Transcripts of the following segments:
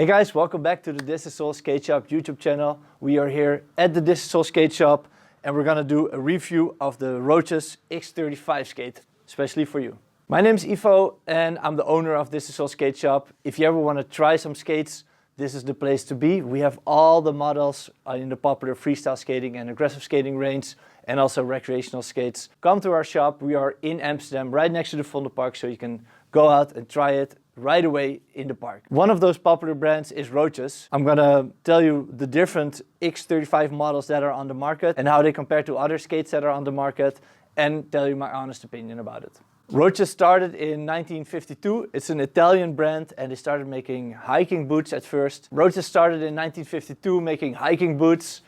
Hey guys, welcome back to the This Is All Skate Shop YouTube channel. We are here at the This Is All Skate Shop and we're gonna do a review of the Roces X35 skate, especially for you. My name is Ivo and I'm the owner of This Is All Skate Shop. If you ever want to try some skates, this is the place to be. We have all the models in the popular freestyle skating and aggressive skating range and also recreational skates. Come to our shop. We are in Amsterdam, right next to the Vondelpark, so you can go out and try it right away in the park. One of those popular brands is Roces. I'm gonna tell you the different X35 models that are on the market and how they compare to other skates that are on the market and tell you my honest opinion about it. Roces started in 1952. It's an Italian brand and they started making hiking boots at first. Roces started in 1952 making hiking boots,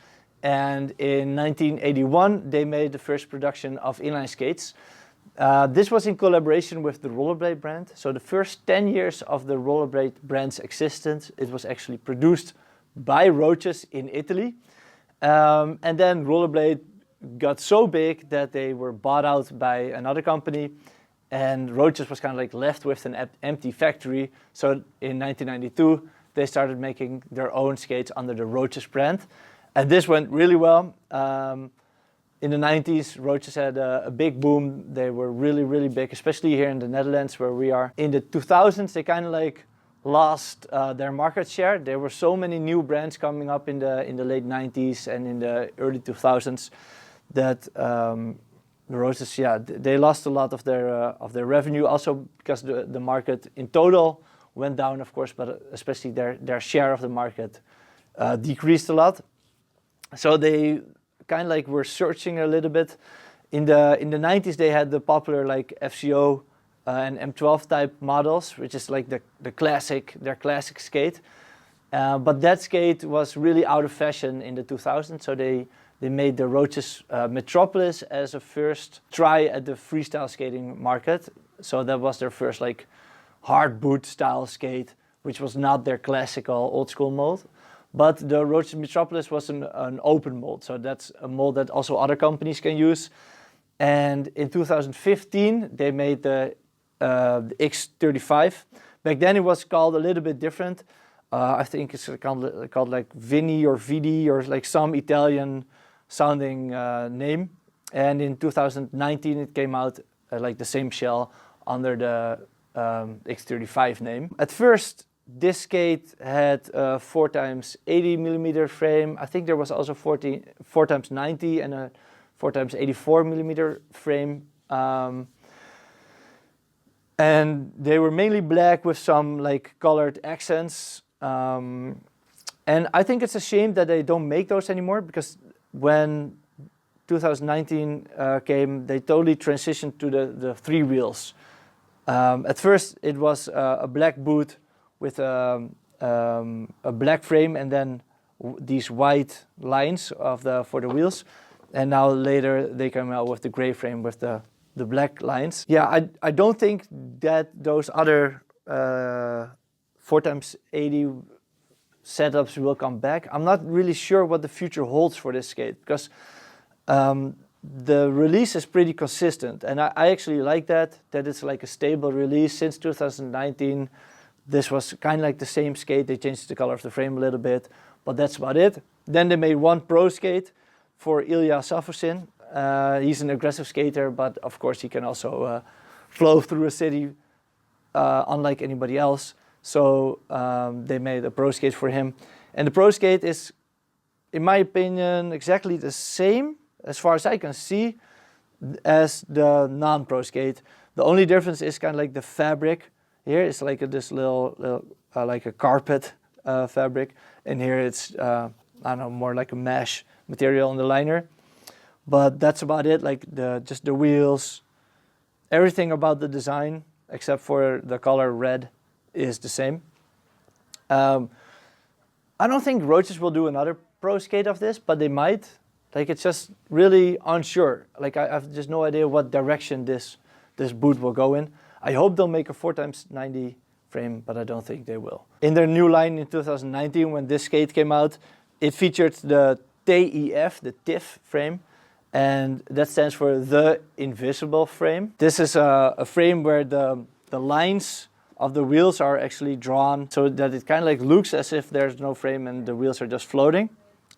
and in 1981 they made the first production of inline skates. This was in collaboration with the rollerblade brand. So the first 10 years of the rollerblade brand's existence, it was actually produced by Roces in Italy. And then rollerblade got so big that they were bought out by another company, and Roces was kind of like left with an empty factory. So in 1992, they started making their own skates under the Roces brand. And this went really well. In the 90s, Roces had a big boom. They were really big, especially here in the Netherlands where we are. In the 2000s, they kind of like lost their market share. There were so many new brands coming up in the late 90s and in the early 2000s that the Roces, they lost a lot of their revenue. Also because the market in total went down, of course, but especially their share of the market decreased a lot. So they kind of like were searching a little bit. In the 90s, they had the popular like FCO and M12 type models, which is like their classic skate. But that skate was really out of fashion in the 2000s, so they made the Roces Metropolis as a first try at the freestyle skating market. So that was their first like hard boot style skate, which was not their classical old school mold. But the Roces Metropolis was an open mold, so that's a mold that also other companies can use. And in 2015, they made the X35. Back then it was called a little bit different. I think it's called like Vinny or Vidi or like some Italian sounding name. And in 2019 it came out like the same shell under the X35 name. At first, this skate had a 4x80mm frame. I think there was also 4x90 and a 4x84mm frame. And they were mainly black with some like colored accents. And I think it's a shame that they don't make those anymore, because when 2019 came, they totally transitioned to the three wheels. At first it was a black boot with a black frame and then these white lines for the wheels, and now later they came out with the gray frame with the black lines. Yeah, I don't think that those other 4x80 setups will come back. I'm not really sure what the future holds for this skate, because the release is pretty consistent, and I actually like that it's like a stable release. Since 2019 this was kind of like the same skate. They changed the color of the frame a little bit, but that's about it. Then they made one pro skate for Ilya Safosin. He's an aggressive skater, but of course he can also flow through a city unlike anybody else. So they made a pro skate for him. And the pro skate is, in my opinion, exactly the same, as far as I can see, as the non-pro skate. The only difference is kind of like the fabric. Here it's like this little like a carpet fabric, and here it's I don't know, more like a mesh material in the liner. But that's about it. Like just the wheels, everything about the design except for the color red is the same. I don't think Roces will do another pro skate of this, but they might. Like, it's just really unsure. Like I have just no idea what direction this boot will go in. I hope they'll make a 4x90 frame, but I don't think they will. In their new line in 2019, when this skate came out, it featured the TIF, the TIF frame, and that stands for the invisible frame. This is a frame where the lines of the wheels are actually drawn so that it kind of like looks as if there's no frame and the wheels are just floating.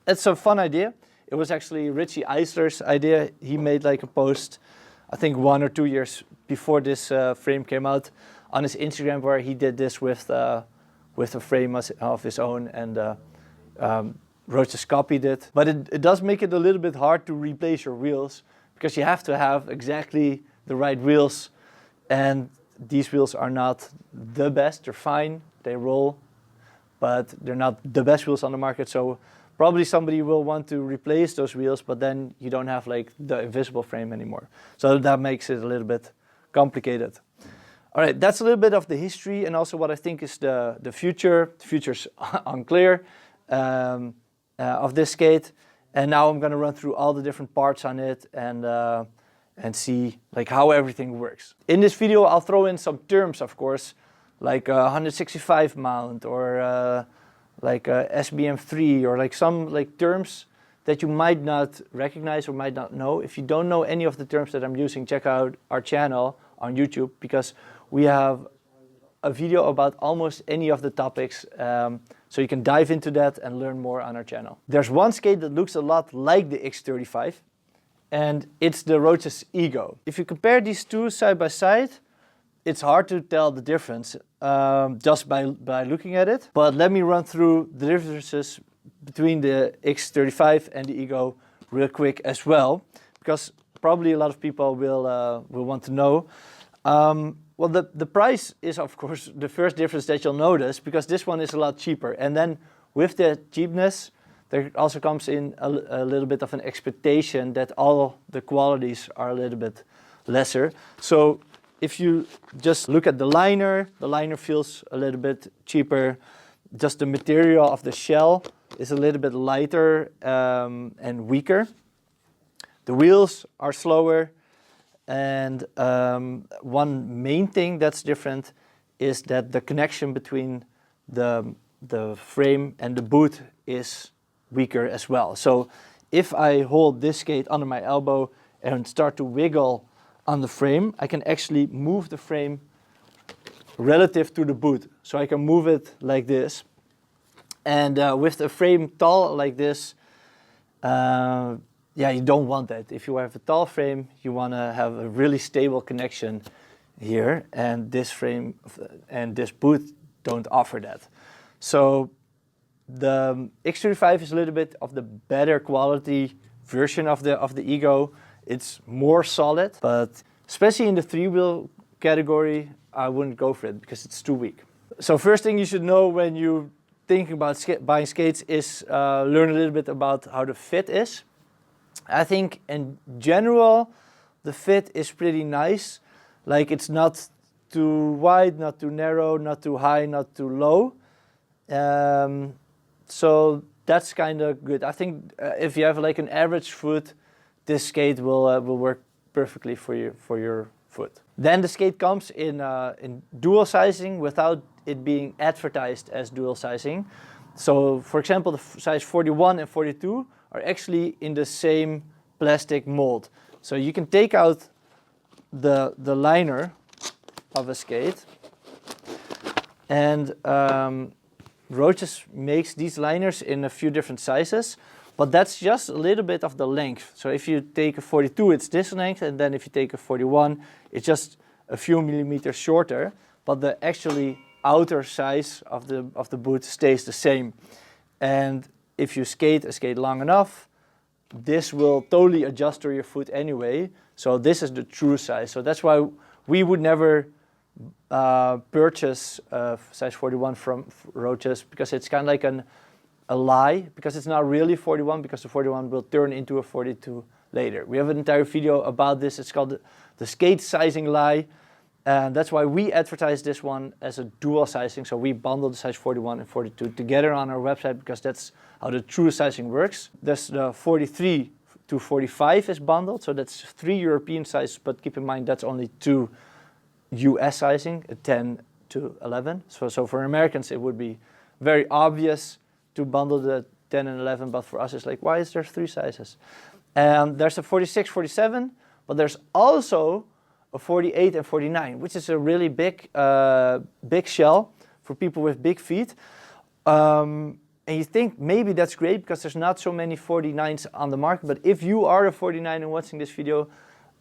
It's a fun idea. It was actually Richie Eisler's idea. He made like a post, I think 1 or 2 years before this frame came out, on his Instagram, where he did this with a frame of his own, and Roces copied it. But it does make it a little bit hard to replace your wheels, because you have to have exactly the right wheels, and these wheels are not the best. They're fine, they roll, but they're not the best wheels on the market. So probably somebody will want to replace those wheels, but then you don't have like the invisible frame anymore. So that makes it a little bit complicated. All right, that's a little bit of the history and also what I think is the future. The future's unclear of this skate. And now I'm gonna run through all the different parts on it and see like how everything works. In this video, I'll throw in some terms, of course, like 165 mount or like SBM3, or like some like terms that you might not recognize or might not know. If you don't know any of the terms that I'm using, check out our channel on YouTube, because we have a video about almost any of the topics, so you can dive into that and learn more on our channel. There's one skate that looks a lot like the X35, and it's the Roces Ego. If you compare these two side by side, it's hard to tell the difference just by looking at it. But let me run through the differences between the X35 and the Ego real quick as well, because probably a lot of people will want to know. Well, the price is, of course, the first difference that you'll notice, because this one is a lot cheaper. And then with the cheapness, there also comes in a little bit of an expectation that all the qualities are a little bit lesser. So if you just look at the liner feels a little bit cheaper. Just the material of the shell is a little bit lighter and weaker. The wheels are slower. And one main thing that's different is that the connection between the frame and the boot is weaker as well. So if I hold this skate under my elbow and start to wiggle on the frame, I can actually move the frame relative to the boot. So I can move it like this. And with a frame tall like this, yeah, you don't want that. If you have a tall frame, you want to have a really stable connection here, and this frame and this boot don't offer that. So the X35 is a little bit of the better quality version of the Ego. It's more solid, but especially in the 3-wheel category, I wouldn't go for it because it's too weak. So first thing you should know when you thinking about buying skates is learn a little bit about how the fit is. I think in general, the fit is pretty nice. Like, it's not too wide, not too narrow, not too high, not too low. So that's kind of good. I think if you have like an average foot, this skate will work perfectly for your foot. Then the skate comes in dual sizing without it being advertised as dual sizing. So for example, the size 41 and 42 are actually in the same plastic mold. So you can take out the liner of a skate, and Roces makes these liners in a few different sizes, but that's just a little bit of the length. So if you take a 42, it's this length, and then if you take a 41, it's just a few millimeters shorter, but the actually outer size of the boot stays the same. And if you skate a skate long enough, this will totally adjust to your foot anyway. So this is the true size. So that's why we would never purchase size 41 from Roces, because it's kind of like a lie, because it's not really 41, because the 41 will turn into a 42 later. We have an entire video about this. It's called the skate sizing lie. And that's why we advertise this one as a dual sizing. So we bundle the size 41 and 42 together on our website, because that's how the true sizing works. There's the 43 to 45 is bundled. So that's 3 European sizes, but keep in mind that's only 2 US sizing, 10 to 11. So for Americans, it would be very obvious to bundle the 10 and 11, but for us it's like, why is there 3 sizes? And there's a 46, 47, but there's also a 48 and 49, which is a really big, big shell for people with big feet. And you think maybe that's great because there's not so many 49s on the market. But if you are a 49 and watching this video,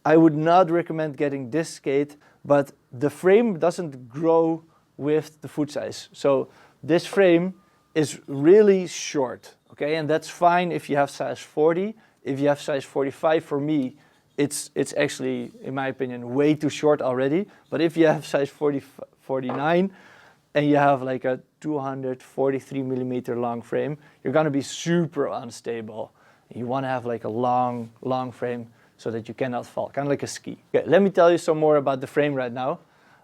I would not recommend getting this skate. But the frame doesn't grow with the foot size. So this frame is really short, okay? And that's fine if you have size 40. If you have size 45, for me, it's actually, in my opinion, way too short already. But if you have size 49 and you have like a 243 millimeter long frame, you're gonna be super unstable. You wanna have like a long frame so that you cannot fall, kind of like a ski. Okay, let me tell you some more about the frame right now.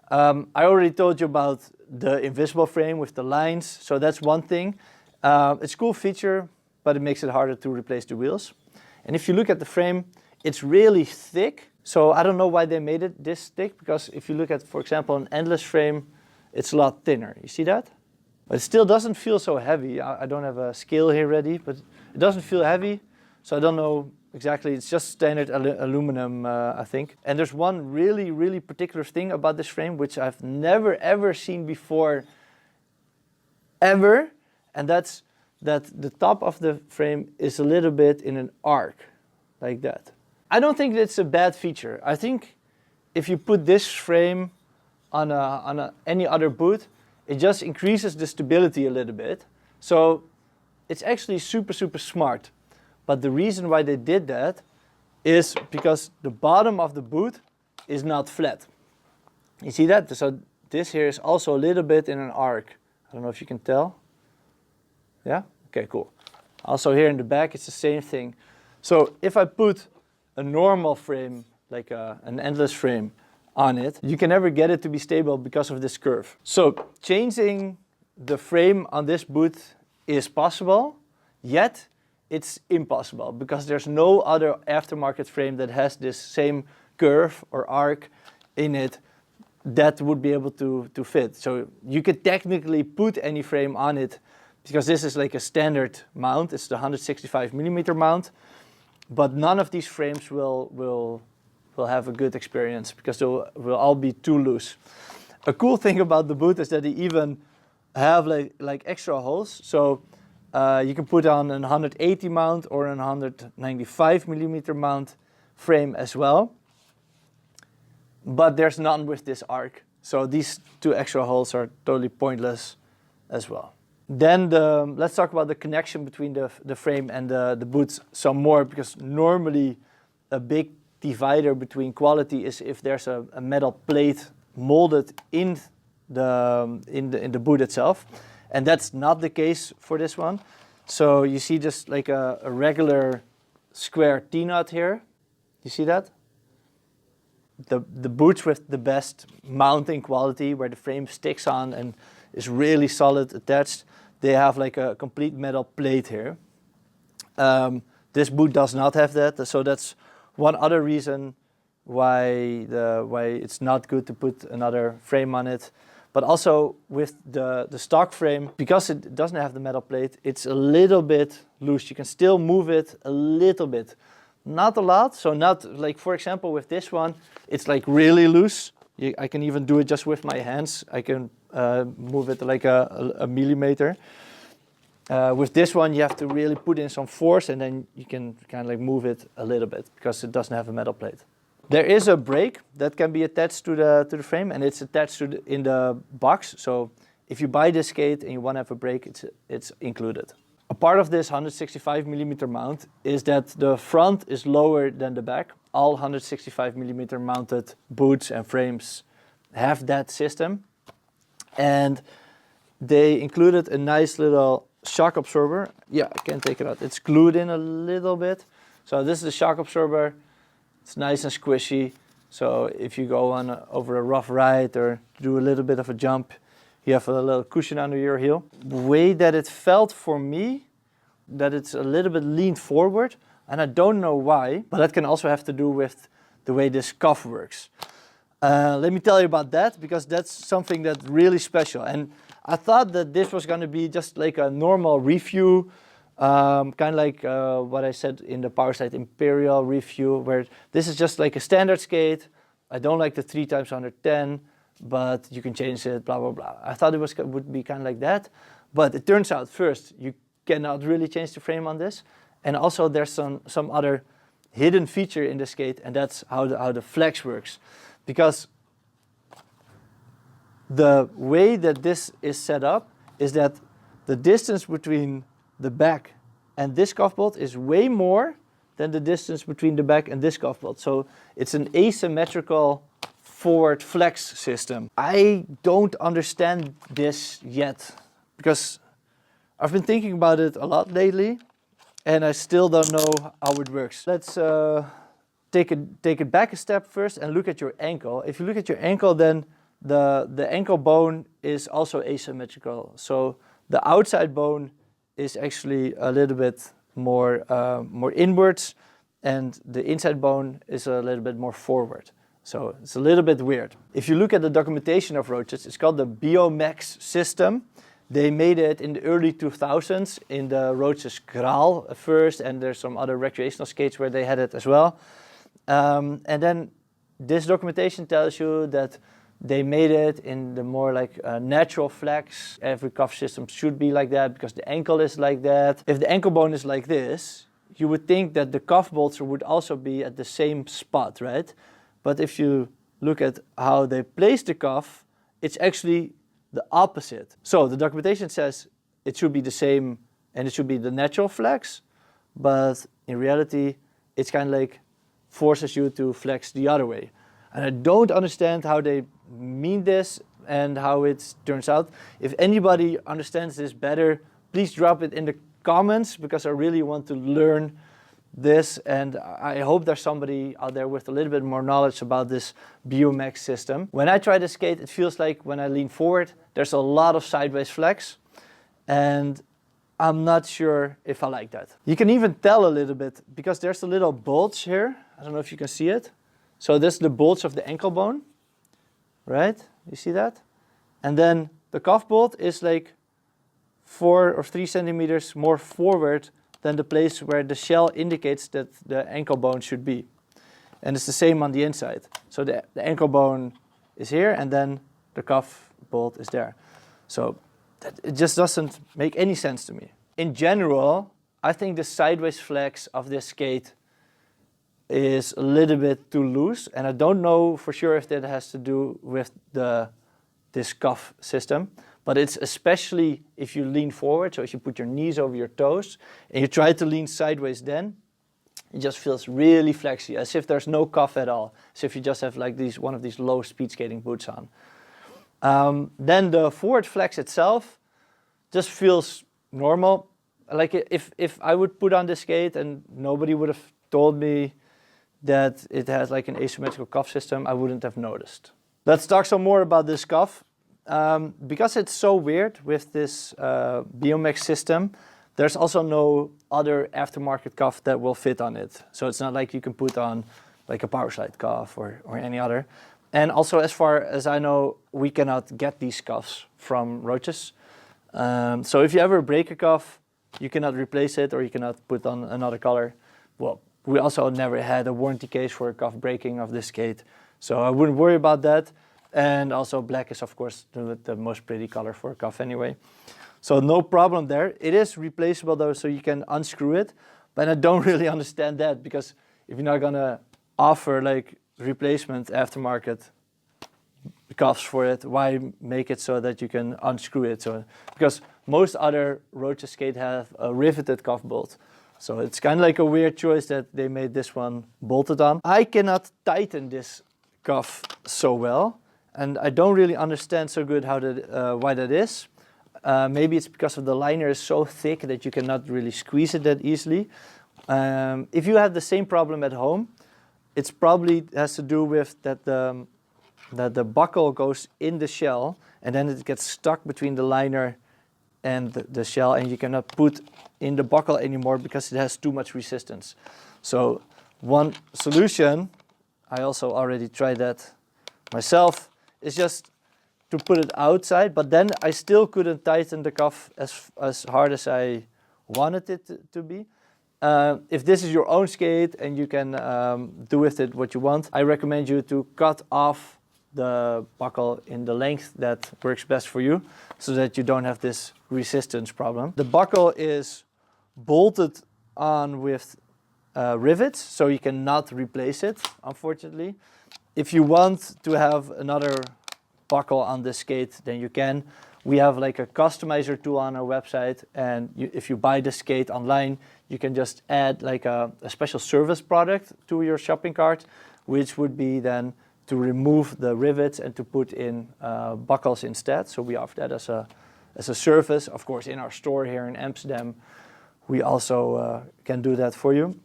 I already told you about the invisible frame with the lines, so that's one thing. It's a cool feature, but it makes it harder to replace the wheels. And if you look at the frame, it's really thick. So I don't know why they made it this thick, because if you look at, for example, an endless frame, it's a lot thinner. You see that? But it still doesn't feel so heavy. I don't have a scale here ready, but it doesn't feel heavy. So I don't know exactly. It's just standard aluminum, I think. And there's one really particular thing about this frame, which I've never ever seen before, ever. And that's that the top of the frame is a little bit in an arc, like that. I don't think that's a bad feature. I think if you put this frame on any other boot, it just increases the stability a little bit. So it's actually super smart. But the reason why they did that is because the bottom of the boot is not flat. You see that? So this here is also a little bit in an arc. I don't know if you can tell. Yeah? Okay, cool. Also here in the back, it's the same thing. So if I put a normal frame, like an endless frame, on it, you can never get it to be stable because of this curve. So changing the frame on this boot is possible, yet it's impossible because there's no other aftermarket frame that has this same curve or arc in it that would be able to fit. So you could technically put any frame on it because this is like a standard mount. It's the 165 millimeter mount, but none of these frames will have a good experience because they will all be too loose. A cool thing about the boot is that they even have like extra holes. So you can put on an 180 mount or an 195 millimeter mount frame as well. But there's none with this arc. So these two extra holes are totally pointless as well. Then let's talk about the connection between the frame and the boots some more, because normally a big divider between quality is if there's a metal plate molded in the boot itself. And that's not the case for this one. So you see just like a regular square T-nut here. You see that? The boots with the best mounting quality, where the frame sticks on and is really solid attached, they have like a complete metal plate here. This boot does not have that, so that's one other reason why it's not good to put another frame on it. But also with the stock frame, because it doesn't have the metal plate, it's a little bit loose. You can still move it a little bit. Not a lot, so not like, for example, with this one, it's like really loose. I can even do it just with my hands. I can move it like a millimeter. With this one, you have to really put in some force, and then you can kind of like move it a little bit because it doesn't have a metal plate. There is a brake that can be attached to the frame, and it's attached in the box. So if you buy this skate and you want to have a brake, it's included. A part of this 165 millimeter mount is that the front is lower than the back. All 165 millimeter mounted boots and frames have that system. And they included a nice little shock absorber. Yeah, I can take it out. It's glued in a little bit. So this is the shock absorber. It's nice and squishy. So if you go over a rough ride or do a little bit of a jump, you have a little cushion under your heel. The way that it felt for me, that it's a little bit leaned forward, and I don't know why, but that can also have to do with the way this cuff works. Let me tell you about that, because that's something that's really special. And I thought that this was going to be just like a normal review, kind of like what I said in the Powerslide Imperial review, where this is just like a standard skate. I don't like the 3 times 110, but you can change it, blah, blah, blah. I thought it would be kind of like that, but it turns out first, you cannot really change the frame on this. And also there's some other hidden feature in the skate, and that's how the flex works. Because the way that this is set up is that the distance between the back and this cuff bolt is way more than the distance between the back and this cuff bolt. So it's an asymmetrical forward flex system. I don't understand this yet because I've been thinking about it a lot lately and I still don't know how it works. Let's take it back a step first and look at your ankle. If you look at your ankle, then the ankle bone is also asymmetrical. So the outside bone is actually a little bit more inwards, and the inside bone is a little bit more forward. So it's a little bit weird. If you look at the documentation of Roces, it's called the BioMax system. They made it in the early 2000s in the Roces Graal first, and there's some other recreational skates where they had it as well. And then this documentation tells you that they made it in the more like natural flex. Every cuff system should be like that because the ankle is like that. If the ankle bone is like this, you would think that the cuff bolts would also be at the same spot, right? But if you look at how they place the cuff, it's actually the opposite. So the documentation says it should be the same and it should be the natural flex, but in reality, it's kind of like forces you to flex the other way. And I don't understand how they mean this and how it turns out. If anybody understands this better, please drop it in the comments because I really want to learn this, and I hope there's somebody out there with a little bit more knowledge about this BioMax system. When I try to skate, it feels like when I lean forward, there's a lot of sideways flex, and I'm not sure if I like that. You can even tell a little bit because there's a little bulge here. I don't know if you can see it. So this is the bulge of the ankle bone, right? You see that? And then the cuff bolt is like 4 or 3 centimeters more forward than the place where the shell indicates that the ankle bone should be. And it's the same on the inside. So the ankle bone is here and then the cuff bolt is there. So it just doesn't make any sense to me. In general, I think the sideways flex of this skate is a little bit too loose, and I don't know for sure if that has to do with this cuff system, but it's especially if you lean forward, so if you put your knees over your toes and you try to lean sideways, then it just feels really flexy, as if there's no cuff at all, as if you just have like one of these low speed skating boots on. Then the forward flex itself just feels normal. Like if I would put on this skate and nobody would have told me that it has like an asymmetrical cuff system, I wouldn't have noticed. Let's talk some more about this cuff. Because it's so weird with this BioMax system, there's also no other aftermarket cuff that will fit on it. So it's not like you can put on like a power slide cuff or any other. And also, as far as I know, we cannot get these cuffs from Roces. So if you ever break a cuff, you cannot replace it or you cannot put on another color. Well, we also never had a warranty case for a cuff breaking of this skate, so I wouldn't worry about that. And also black is of course the most pretty color for a cuff anyway. So no problem there. It is replaceable though, so you can unscrew it. But I don't really understand that, because if you're not gonna offer like replacement aftermarket cuffs for it, why make it so that you can unscrew it? So because most other Roces skate have a riveted cuff bolt. So it's kind of like a weird choice that they made this one bolted on. I cannot tighten this cuff so well, and I don't really understand so good how why that is. Maybe it's because of the liner is so thick that you cannot really squeeze it that easily. If you have the same problem at home, it's probably has to do with that the buckle goes in the shell and then it gets stuck between the liner and the shell, and you cannot put in the buckle anymore because it has too much resistance. So one solution, I also already tried that myself, is just to put it outside, but then I still couldn't tighten the cuff as hard as I wanted it to be. If this is your own skate and you can do with it what you want, I recommend you to cut off the buckle in the length that works best for you, so that you don't have this resistance problem. The buckle is bolted on with rivets, so you cannot replace it, unfortunately. If you want to have another buckle on this skate, then you can. We have like a customizer tool on our website, and if you buy the skate online, you can just add like a special service product to your shopping cart, which would be then to remove the rivets and to put in buckles instead. So we offer that as a service. Of course, in our store here in Amsterdam, we also can do that for you.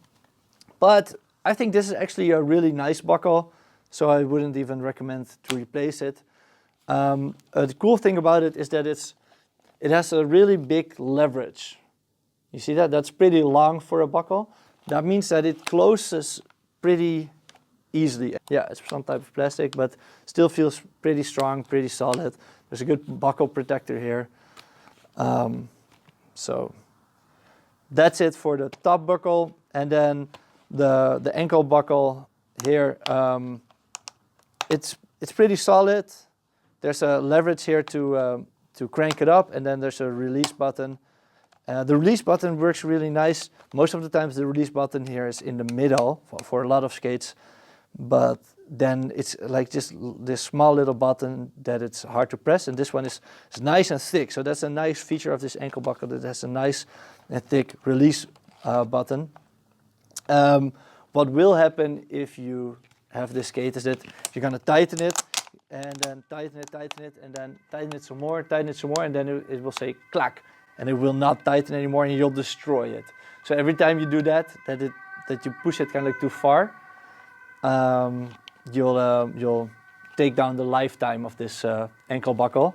But I think this is actually a really nice buckle, so I wouldn't even recommend to replace it. The cool thing about it is that it has a really big leverage. You see that? That's pretty long for a buckle. That means that it closes pretty easily. Yeah, it's some type of plastic, but still feels pretty strong, pretty solid. There's a good buckle protector here. So that's it for the top buckle. And then the ankle buckle here, it's pretty solid. There's a leverage here to crank it up, and then there's a release button. The release button works really nice. Most of the times the release button here is in the middle for a lot of skates, but then it's like just this small little button that it's hard to press, and this one is nice and thick. So that's a nice feature of this ankle buckle, that it has a nice and thick release button. What will happen if you have this skate is that you're going to tighten it, and then tighten it, and then tighten it some more, and then it will say clack, and it will not tighten anymore, and you'll destroy it. So every time you do that you push it kind of like too far, you'll take down the lifetime of this ankle buckle,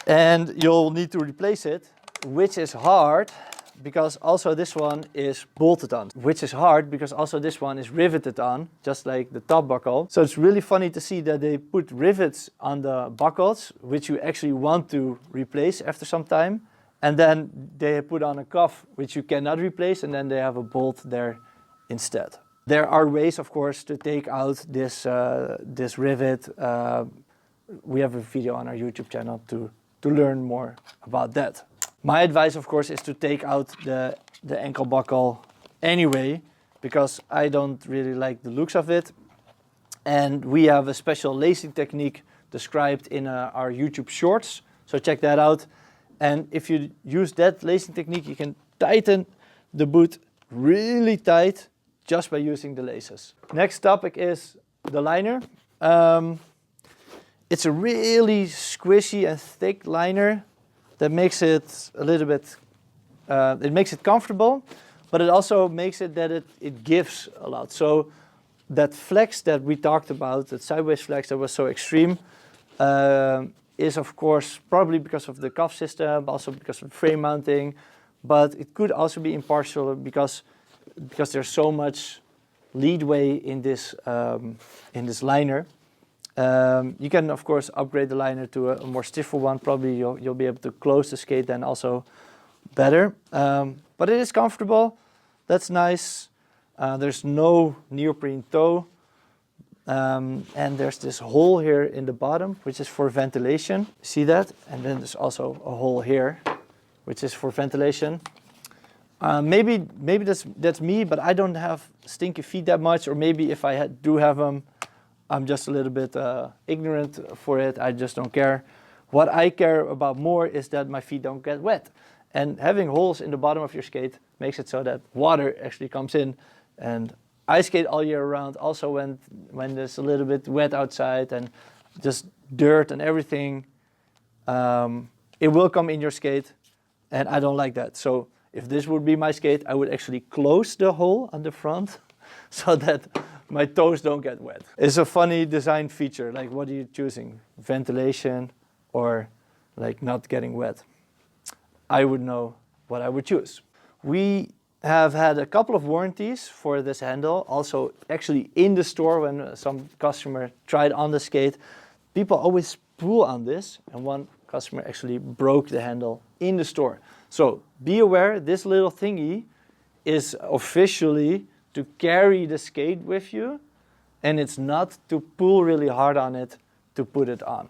and you'll need to replace it, which is hard, because also this one is bolted on, which is hard because also this one is riveted on, just like the top buckle. So it's really funny to see that they put rivets on the buckles, which you actually want to replace after some time, and then they put on a cuff, which you cannot replace, and then they have a bolt there instead. There are ways, of course, to take out this rivet. We have a video on our YouTube channel to learn more about that. My advice, of course, is to take out the ankle buckle anyway, because I don't really like the looks of it. And we have a special lacing technique described in our YouTube shorts, so check that out. And if you use that lacing technique, you can tighten the boot really tight just by using the laces. Next topic is the liner. It's a really squishy and thick liner that makes it a little bit, it makes it comfortable, but it also makes it that it gives a lot. So that flex that we talked about, that sideways flex that was so extreme, is of course probably because of the cuff system, also because of frame mounting, but it could also be impartial because there's so much leadway in this liner. You can of course upgrade the liner to a more stiffer one. Probably you'll be able to close the skate then also better. But it is comfortable. That's nice. There's no neoprene toe. And there's this hole here in the bottom, which is for ventilation. See that? And then there's also a hole here, which is for ventilation. Maybe that's me, but I don't have stinky feet that much, or maybe if I do have them, I'm just a little bit ignorant for it. I just don't care. What I care about more is that my feet don't get wet. And having holes in the bottom of your skate makes it so that water actually comes in. And I skate all year round, also when there's a little bit wet outside and just dirt and everything. It will come in your skate, and I don't like that. So if this would be my skate, I would actually close the hole on the front so that my toes don't get wet. It's a funny design feature. Like, what are you choosing? Ventilation or like not getting wet? I would know what I would choose. We have had a couple of warranties for this handle. Also, actually in the store, when some customer tried on the skate, people always pull on this, and one customer actually broke the handle in the store. So be aware, this little thingy is officially to carry the skate with you, and it's not to pull really hard on it to put it on,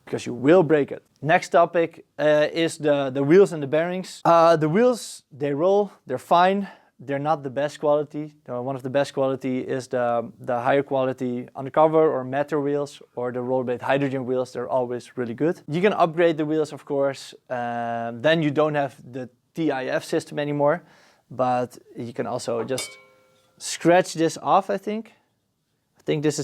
because you will break it. Next topic is the wheels and the bearings. The wheels, they roll, they're fine. They're not the best quality. One of the best quality is the higher quality undercover or matter wheels, or the rollerblade hydrogen wheels. They're always really good. You can upgrade the wheels, of course. Then you don't have the TIF system anymore, but you can also just scratch this off, I think. This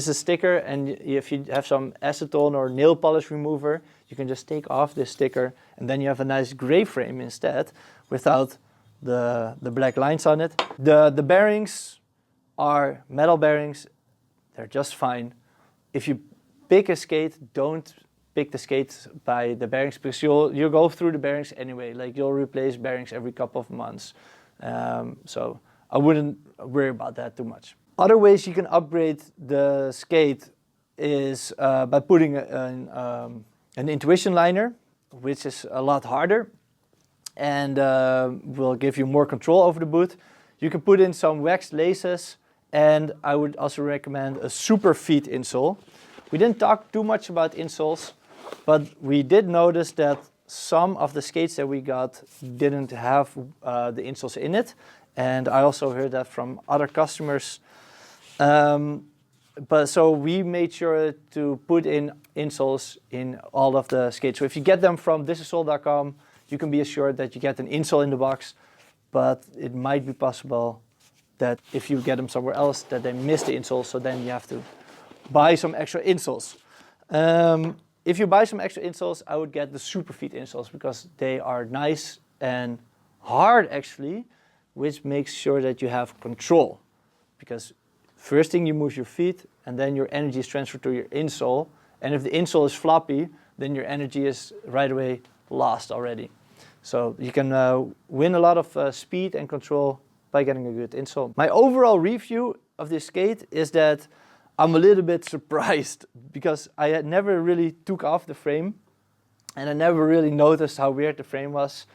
is sticker, and if you have some acetone or nail polish remover, you can just take off this sticker, and then you have a nice gray frame instead without the black lines on it. The bearings are metal bearings. They're just fine. If you pick a skate, don't pick the skate by the bearings, because you'll go through the bearings anyway. Like, you'll replace bearings every couple of months. So I wouldn't worry about that too much. Other ways you can upgrade the skate is by putting an intuition liner, which is a lot harder and will give you more control over the boot. You can put in some waxed laces, and I would also recommend a super feet insole. We didn't talk too much about insoles, but we did notice that some of the skates that we got didn't have the insoles in it, and I also heard that from other customers. So we made sure to put in insoles in all of the skates. So if you get them from thisisole.com, you can be assured that you get an insole in the box, but it might be possible that if you get them somewhere else, that they miss the insole, so then you have to buy some extra insoles. If you buy some extra insoles, I would get the Superfeet insoles, because they are nice and hard actually, which makes sure that you have control. Because first thing, you move your feet, and then your energy is transferred to your insole. And if the insole is floppy, then your energy is right away lost already. So you can win a lot of speed and control by getting a good insole. My overall review of this skate is that I'm a little bit surprised, because I had never really took off the frame, and I never really noticed how weird the frame was.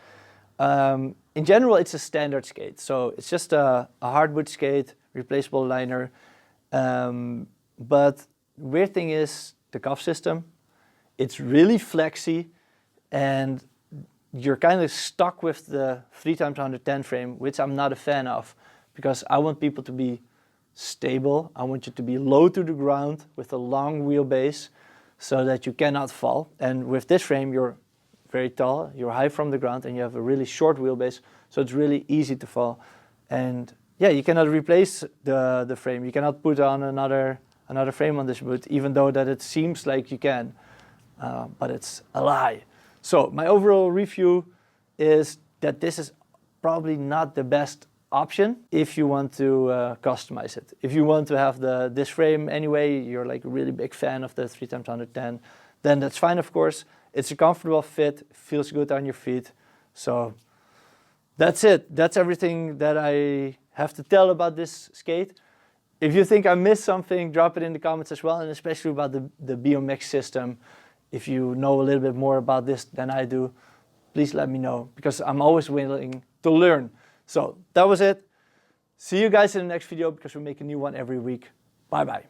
In general, it's a standard skate, so it's just a hardwood skate, replaceable liner. But weird thing is the cuff system. It's really flexy, and you're kind of stuck with the 3x110 frame, which I'm not a fan of, because I want people to be stable. I want you to be low to the ground with a long wheelbase so that you cannot fall. And with this frame, you're very tall, you're high from the ground, and you have a really short wheelbase, so it's really easy to fall. And yeah, you cannot replace the frame. You cannot put on another frame on this boot, even though that it seems like you can, but it's a lie. So my overall review is that this is probably not the best option if you want to customize it. If you want to have this frame anyway, you're like a really big fan of the 3x110, then that's fine, of course. It's a comfortable fit, feels good on your feet. So that's it. That's everything that I have to tell about this skate. If you think I missed something, drop it in the comments as well, and especially about the BMX system. If you know a little bit more about this than I do, please let me know, because I'm always willing to learn. So that was it. See you guys in the next video, because we make a new one every week. Bye bye.